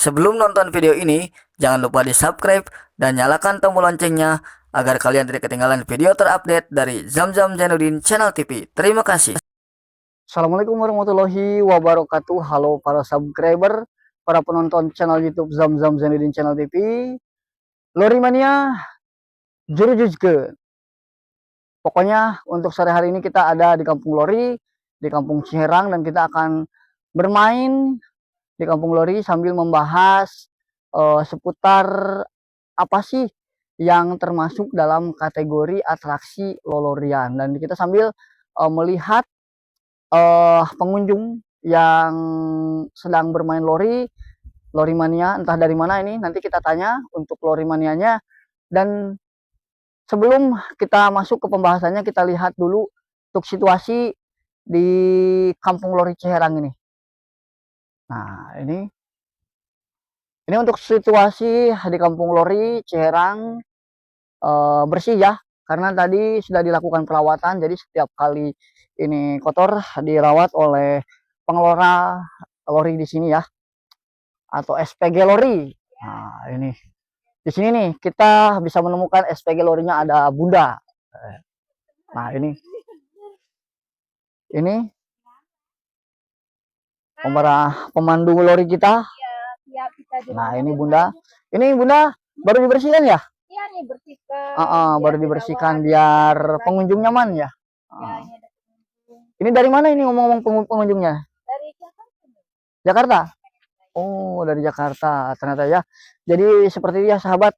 Sebelum nonton video ini, jangan lupa di-subscribe dan nyalakan tombol loncengnya agar kalian tidak ketinggalan video terupdate dari Zamzam Zainuddin Channel TV. Terima kasih. Assalamualaikum warahmatullahi wabarakatuh. Halo para subscriber, para penonton channel YouTube Zamzam Zainuddin Channel TV. Lori Mania, Jurujuzke. Pokoknya untuk sore hari ini kita ada di Kampung Lori, di Kampung Ciherang, dan kita akan bermain di Kampung Lori sambil membahas seputar apa sih yang termasuk dalam kategori atraksi lolorian, dan kita sambil melihat pengunjung yang sedang bermain lori mania, entah dari mana ini, nanti kita tanya untuk lori manianya. Dan sebelum kita masuk ke pembahasannya, kita lihat dulu untuk situasi di Kampung Lori Ciherang ini. Nah, ini untuk situasi di Kampung Lori Ciherang bersih ya, karena tadi sudah dilakukan perawatan, jadi setiap kali ini kotor dirawat oleh pengelola lori di sini ya, atau SPG Lori. Nah, ini di sini nih kita bisa menemukan SPG Lorinya ada Bunda. Nah, ini pemandu lori kita. Nah, ini Bunda. Ini Bunda baru dibersihkan ya? Iya nih bersihkan. Baru dibersihkan biar pengunjung nyaman ya. Ini dari mana ini ngomong-ngomong pengunjungnya? Dari Jakarta. Jakarta? Oh, dari Jakarta ternyata ya. Jadi seperti ya sahabat,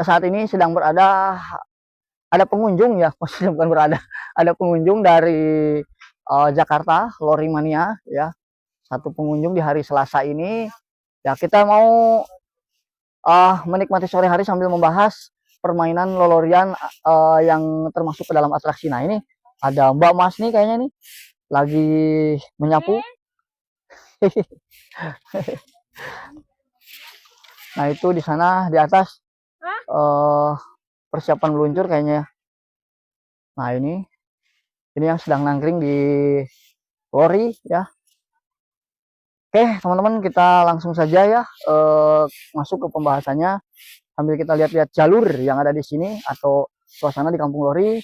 saat ini sedang ada pengunjung ya, maksudnya bukan ada pengunjung dari Jakarta, Lori Mania ya. Satu pengunjung di hari Selasa ini. Ya, kita mau menikmati sore hari sambil membahas permainan lolorian yang termasuk ke dalam atraksi. Nah, ini ada Mbak Mas nih kayaknya nih lagi menyapu. Nah, itu di sana di atas persiapan meluncur kayaknya. Nah, ini yang sedang nangkring di lori ya. Oke, teman-teman, kita langsung saja ya masuk ke pembahasannya sambil kita lihat-lihat jalur yang ada di sini atau suasana di Kampung Lori.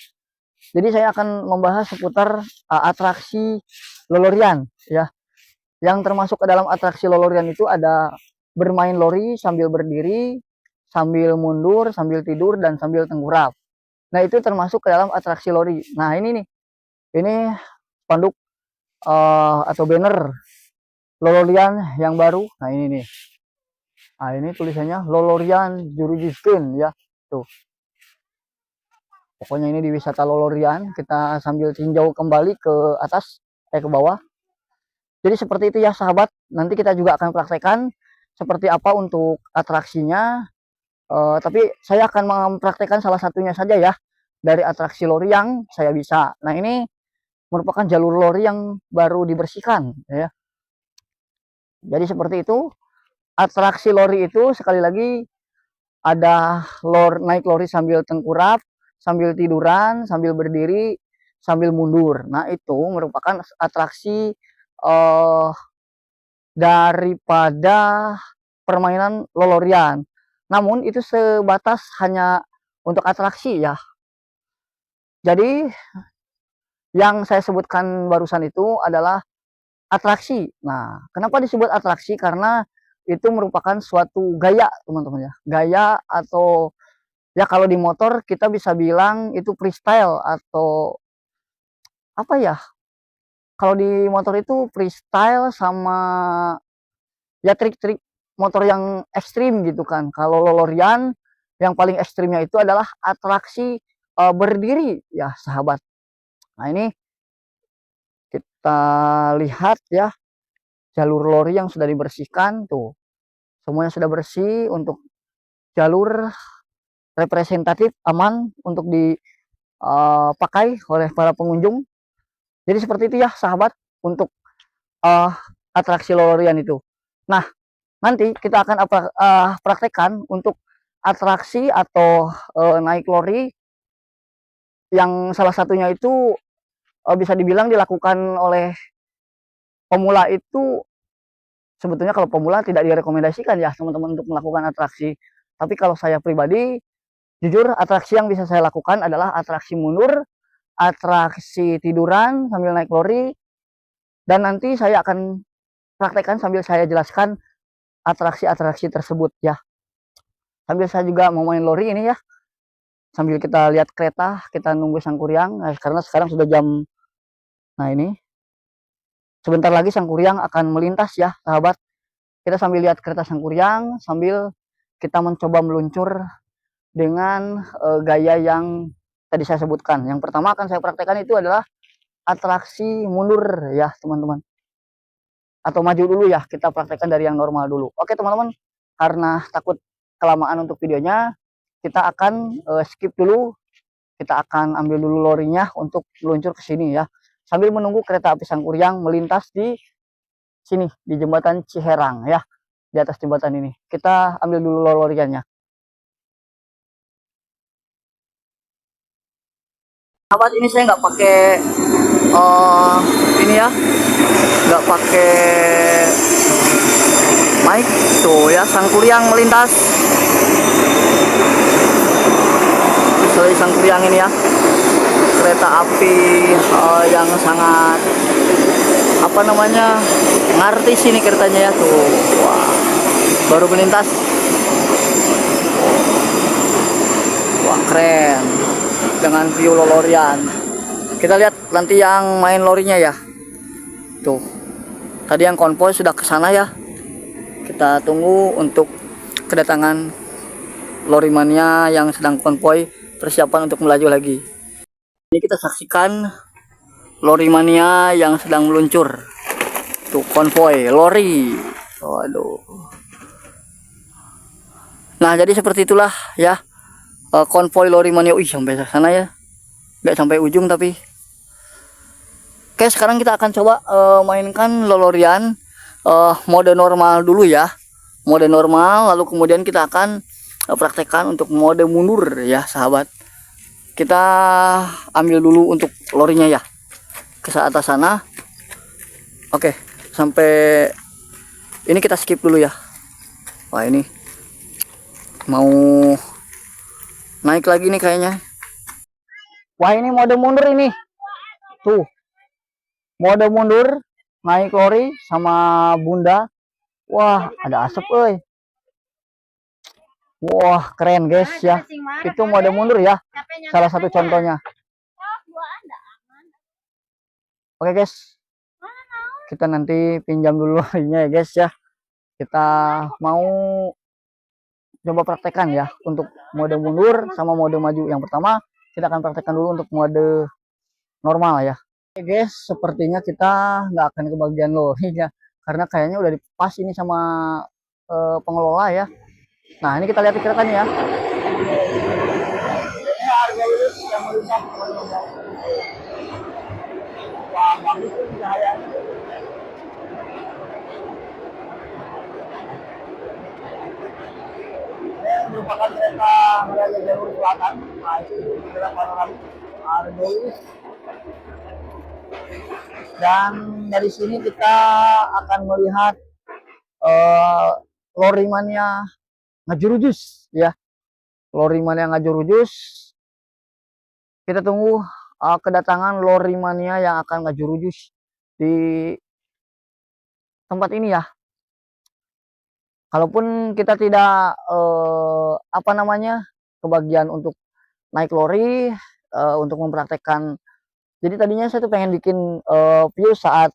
Jadi saya akan membahas seputar atraksi lolorian ya. Yang termasuk ke dalam atraksi lolorian itu ada bermain lori sambil berdiri, sambil mundur, sambil tidur, dan sambil tengkurap. Nah, itu termasuk ke dalam atraksi lori. Nah, ini nih. Ini spanduk atau banner lolorian yang baru. Nah, ini nih. Nah, ini tulisannya lolorian Jurujuzkeun ya. Tuh. Pokoknya ini di wisata lolorian, kita sambil tinjau kembali ke atas, ke bawah. Jadi seperti itu ya sahabat, nanti kita juga akan praktekkan seperti apa untuk atraksinya. Tapi saya akan mempraktekkan salah satunya saja ya, dari atraksi lori yang saya bisa. Nah, ini merupakan jalur lori yang baru dibersihkan ya. Jadi seperti itu, atraksi lori itu sekali lagi ada naik lori sambil tengkurap, sambil tiduran, sambil berdiri, sambil mundur. Nah, itu merupakan atraksi daripada permainan lolorian. Namun itu sebatas hanya untuk atraksi ya. Jadi yang saya sebutkan barusan itu adalah atraksi. Nah, kenapa disebut atraksi? Karena itu merupakan suatu gaya, teman-teman ya. Gaya atau ya kalau di motor kita bisa bilang itu freestyle atau apa ya? Kalau di motor itu freestyle sama ya trik-trik motor yang ekstrim gitu kan. Kalau lolorian yang paling ekstrimnya itu adalah atraksi berdiri ya sahabat. Nah, ini kita lihat ya jalur lori yang sudah dibersihkan tuh. Semuanya sudah bersih untuk jalur representatif, aman untuk dipakai oleh para pengunjung. Jadi seperti itu ya sahabat untuk atraksi lolorian itu. Nah, nanti kita akan praktekkan untuk atraksi atau naik lori yang salah satunya itu bisa dibilang dilakukan oleh pemula itu sebetulnya kalau pemula tidak direkomendasikan ya teman-teman untuk melakukan atraksi. Tapi kalau saya pribadi, jujur atraksi yang bisa saya lakukan adalah atraksi mundur, atraksi tiduran sambil naik lori, dan nanti saya akan praktekkan sambil saya jelaskan atraksi-atraksi tersebut ya. Sambil saya juga mau main lori ini ya. Sambil kita lihat kereta, kita nunggu Sangkuriang. Nah, karena sekarang sudah jam, nah ini. Sebentar lagi Sangkuriang akan melintas ya, sahabat. Kita sambil lihat kereta Sangkuriang, sambil kita mencoba meluncur dengan gaya yang tadi saya sebutkan. Yang pertama akan saya praktekkan itu adalah atraksi mundur ya, teman-teman. Atau maju dulu ya, kita praktekkan dari yang normal dulu. Oke, teman-teman. Karena takut kelamaan untuk videonya, kita akan skip dulu. Kita akan ambil dulu lorinya untuk meluncur ke sini ya. Sambil menunggu kereta api Sangkuriang melintas di sini, di jembatan Ciherang ya. Di atas jembatan ini. Kita ambil dulu lorinya. Sahabat, ini saya nggak pakai ini ya. Nggak pakai mic. Tuh ya, Sangkuriang melintas. Misalnya Sangkuriang ini ya, kereta api yang sangat apa namanya, ngartis ini keretanya ya. Tuh, wah, baru melintas. Wah, keren dengan view lorian. Kita lihat nanti yang main lorinya ya. Tuh, tadi yang konvoy sudah ke sana ya. Kita tunggu untuk kedatangan lorimania yang sedang konvoy, persiapan untuk melaju lagi. Ini kita saksikan lorimania yang sedang meluncur. Tuh, konvoy lori. Waduh. Nah, jadi seperti itulah ya, konvoy lorimania. Wih, sampai sana ya, nggak sampai ujung tapi. Oke, sekarang kita akan coba mainkan lorian mode normal dulu ya. Mode normal, lalu kemudian kita akan praktekkan untuk mode mundur ya, sahabat. Kita ambil dulu untuk lorinya ya, ke atas sana. Oke, sampai ini kita skip dulu ya. Wah, ini mau naik lagi nih kayaknya. Wah, ini mode mundur ini. Tuh, mode mundur, naik lori sama bunda. Wah, ada asap euy. Wah, keren guys ya. Itu mode mundur ya, salah satu contohnya. Oke guys, kita nanti pinjam dulu lorinya ya guys ya. Kita mau coba praktekkan ya untuk mode mundur sama mode maju. Yang pertama kita akan praktekkan dulu untuk mode normal ya. Oke guys, sepertinya kita nggak akan kebagian lorinya karena kayaknya udah dipas ini sama pengelola ya. Nah, ini kita lihat keretanya ya. Wah, bagus tuh cahayanya. Merupakan kereta Raya Jalur Selatan. Nah, itu adalah panoramik Argolis. Dan dari sini kita akan melihat lorimania ngajurujus ya. Lorimania ngajurujus. Kita tunggu kedatangan lorimania yang akan ngajurujus di tempat ini ya. Kalaupun kita tidak apa namanya, kebagian untuk naik lori untuk mempraktekkan. Jadi tadinya saya tuh pengen bikin view saat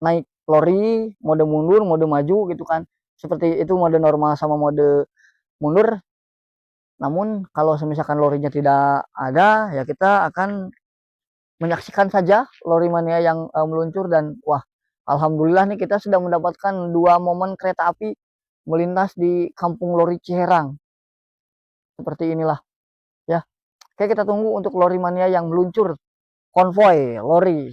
naik lori, mode mundur, mode maju gitu kan. Seperti itu mode normal sama mode mundur. Namun kalau misalkan lorinya tidak ada, ya kita akan menyaksikan saja lorimania yang meluncur. Dan wah, alhamdulillah nih kita sudah mendapatkan 2 momen kereta api melintas di Kampung Lori Ciherang. Seperti inilah ya. Oke, kita tunggu untuk lorimania yang meluncur konvoy lori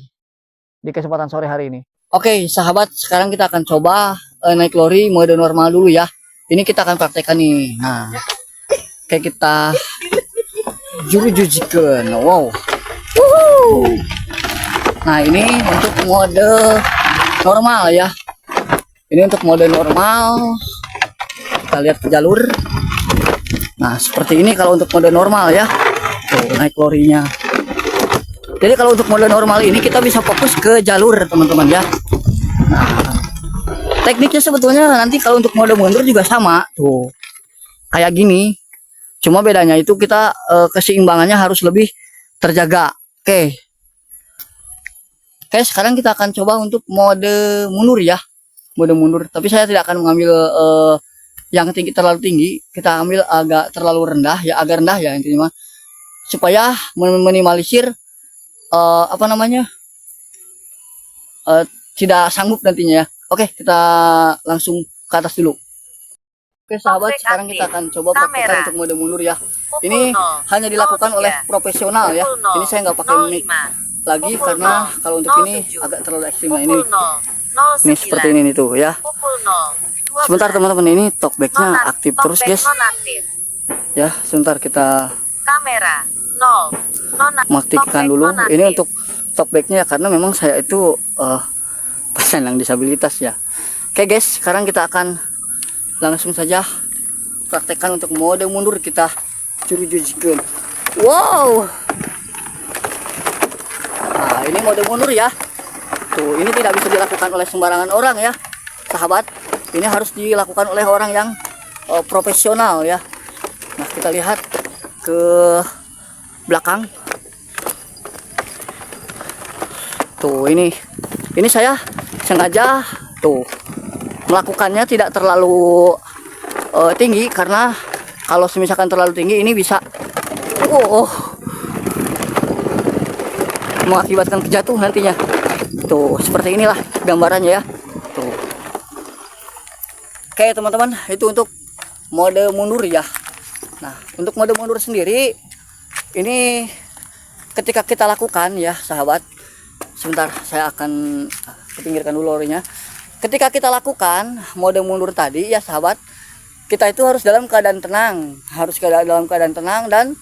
di kesempatan sore hari ini. Oke sahabat, sekarang kita akan coba naik lori mode normal dulu ya. Ini kita akan praktekkan nih. Nah, kayak kita juru-jujikan. Wow. Nah, ini untuk mode normal ya. Ini untuk mode normal. Kita lihat ke jalur. Nah, seperti ini kalau untuk mode normal ya. Tuh, naik lorinya. Jadi kalau untuk mode normal ini kita bisa fokus ke jalur, teman-teman ya. Nah, tekniknya sebetulnya nanti kalau untuk mode mundur juga sama. Tuh, kayak gini. Cuma bedanya itu kita keseimbangannya harus lebih terjaga. Oke. Oke, sekarang kita akan coba untuk mode mundur ya. Mode mundur. Tapi saya tidak akan mengambil yang tinggi terlalu tinggi. Kita ambil agak terlalu rendah ya, agak rendah ya intinya mah. Supaya meminimalisir apa namanya? Tidak sanggup nantinya ya. Oke, kita langsung ke atas dulu. Oke sahabat, sekarang kita akan coba praktekkan untuk mode mundur ya. Ini hanya dilakukan oleh profesional ya. Ini saya nggak pakai mic lagi karena kalau untuk ini agak terlalu ekstrim. Nah, ini seperti ini nih tuh ya. Sebentar teman-teman, ini talkbacknya aktif terus guys. Ya, sebentar kita mengaktifkan dulu. Ini untuk talkbacknya ya, karena memang saya itu penyandang disabilitas ya. Oke guys, sekarang kita akan langsung saja praktekkan untuk mode mundur. Kita curujujikeun. Wow. Nah, ini mode mundur ya. Tuh, ini tidak bisa dilakukan oleh sembarangan orang ya, sahabat. Ini harus dilakukan oleh orang yang profesional ya. Nah, kita lihat ke belakang. Tuh, ini saya sengaja tuh melakukannya tidak terlalu tinggi, karena kalau misalkan terlalu tinggi ini bisa mengakibatkan kejatuh nantinya. Tuh, seperti inilah gambarannya ya. Tuh. Oke teman-teman, itu untuk mode mundur ya. Nah, untuk mode mundur sendiri ini ketika kita lakukan ya sahabat. Sebentar, saya akan pinggirkan dulu lorinya. Ketika kita lakukan mode mundur tadi ya sahabat, kita itu harus dalam keadaan tenang, dan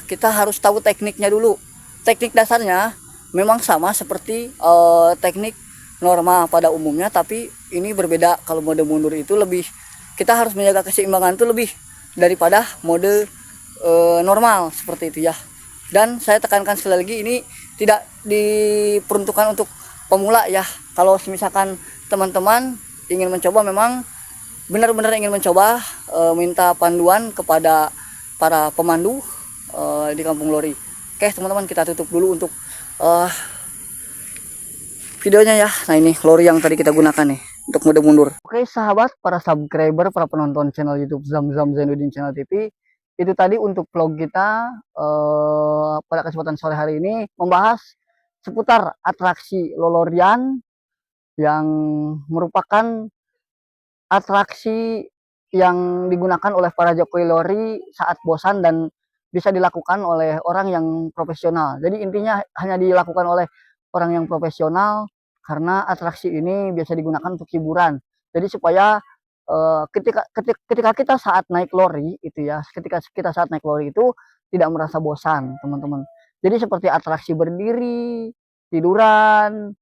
kita harus tahu tekniknya dulu. Teknik dasarnya memang sama seperti teknik normal pada umumnya, tapi ini berbeda. Kalau mode mundur itu lebih, kita harus menjaga keseimbangan itu lebih daripada mode normal seperti itu ya. Dan saya tekankan sekali lagi, ini tidak diperuntukkan untuk pemula ya. Kalau misalkan teman-teman ingin mencoba, memang benar-benar ingin mencoba, minta panduan kepada para pemandu di Kampung Lori. Oke teman-teman, kita tutup dulu untuk videonya ya. Nah, ini lori yang tadi kita gunakan nih untuk mode mundur. Oke sahabat, para subscriber, para penonton channel YouTube Zamzam Zainuddin Channel TV, itu tadi untuk vlog kita pada kesempatan sore hari ini membahas seputar atraksi lolorian yang merupakan atraksi yang digunakan oleh para Jokowi Lori saat bosan dan bisa dilakukan oleh orang yang profesional. Jadi intinya hanya dilakukan oleh orang yang profesional karena atraksi ini biasa digunakan untuk hiburan. Jadi supaya ketika kita saat naik lori itu ya, ketika kita saat naik lori itu tidak merasa bosan, teman-teman. Jadi seperti atraksi berdiri, tiduran,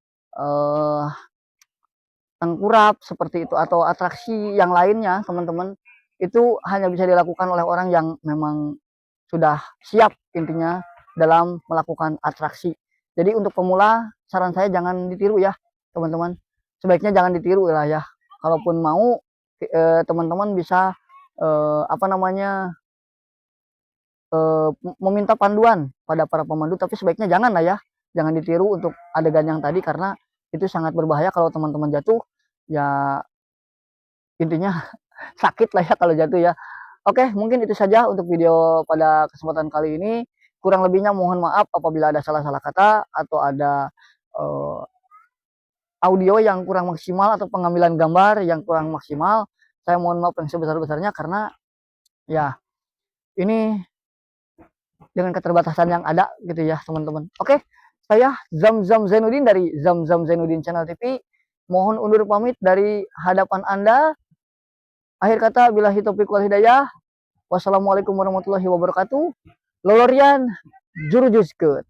tengkurap seperti itu, atau atraksi yang lainnya, teman-teman, itu hanya bisa dilakukan oleh orang yang memang sudah siap intinya dalam melakukan atraksi. Jadi untuk pemula, saran saya jangan ditiru ya teman-teman. Sebaiknya jangan ditiru lah ya. Kalaupun mau, teman-teman bisa meminta panduan pada para pemandu, tapi sebaiknya jangan lah ya. Jangan ditiru untuk adegan yang tadi, karena itu sangat berbahaya. Kalau teman-teman jatuh ya intinya sakit lah ya kalau jatuh ya. Oke, mungkin itu saja untuk video pada kesempatan kali ini. Kurang lebihnya mohon maaf apabila ada salah-salah kata atau ada audio yang kurang maksimal atau pengambilan gambar yang kurang maksimal. Saya mohon maaf yang sebesar-besarnya, karena ya ini dengan keterbatasan yang ada gitu ya teman-teman. Oke, saya Zamzam Zainuddin dari Zamzam Zainuddin Channel TV. Mohon undur pamit dari hadapan Anda. Akhir kata, billahi taufiq wal hidayah. Wassalamualaikum warahmatullahi wabarakatuh. Lolorian jurujuskeun.